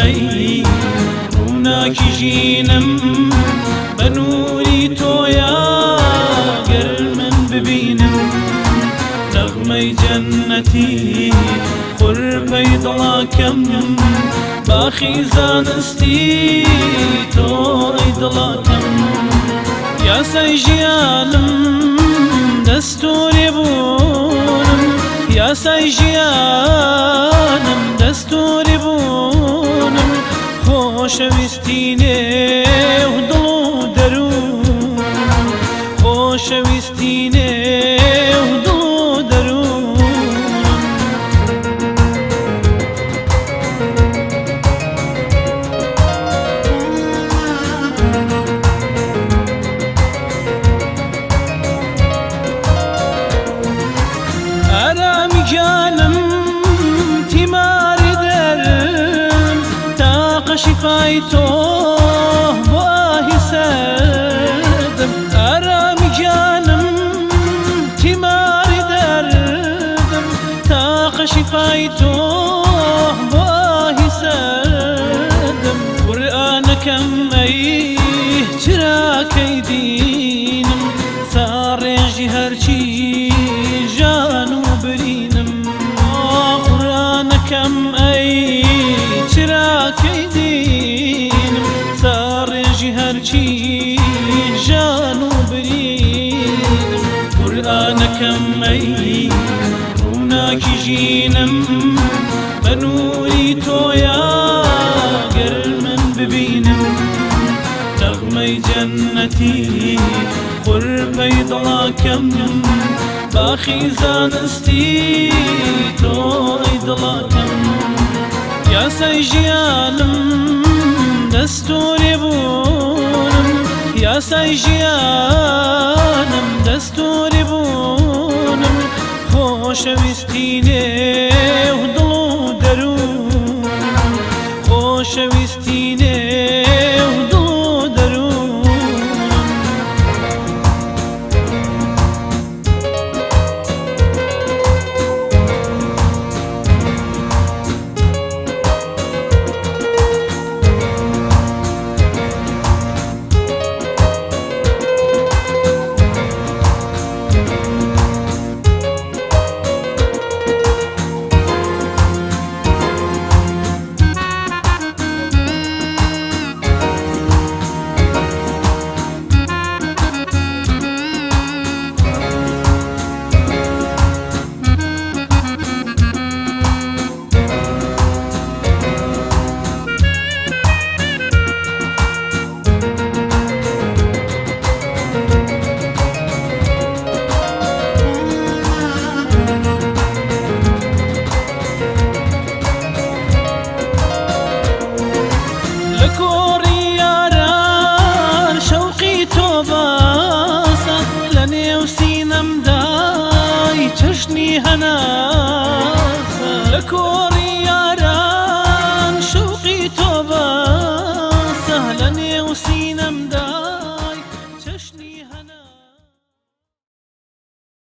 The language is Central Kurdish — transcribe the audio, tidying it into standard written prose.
ئەی ڕووناکی ژینم بە نووری تۆیە گەر من ببینم نەغمەی جەننەتی قورپەی دڵاکەم باخی زانستی تۆی دڵاکەم یاسای ژیانم دەستوری بوونم یاسای ژیانم دەستوری بوونم خۆشەویستی نێو دڵ و دەروونم خۆشەویستی نێو دڵ و دەروونم ئارامی گیانم تیماری دەرم تاقە شیفای تۆ بۆ ئاهی سەردم ئارامی گیانم تیماری دەردم تاقە شیفای تۆ بۆ ئاهی سەردم قورئانەکەم ئەی چراکەی دینم ساڕێژی هەرچی ژان و برینم قورئانەکەم ئەی چراکەی دینم ساڕێژی هەرچی ژان و برینم قورئانەکەم ئەی ڕووناکی ژینم بە نووری تۆیە گەر من ببینم نەغمەی جەننەتی قورپەی دڵاکەم باخی زانستی تۆی دڵاکەم یاسای ژیانم دەستوری بوونم یاسای ژیانم دەستوری بوونم خۆشەویستی نێو دڵ و دەروونم خۆشەویستی نێو دڵ و دەروونم چشنی هەناسە لە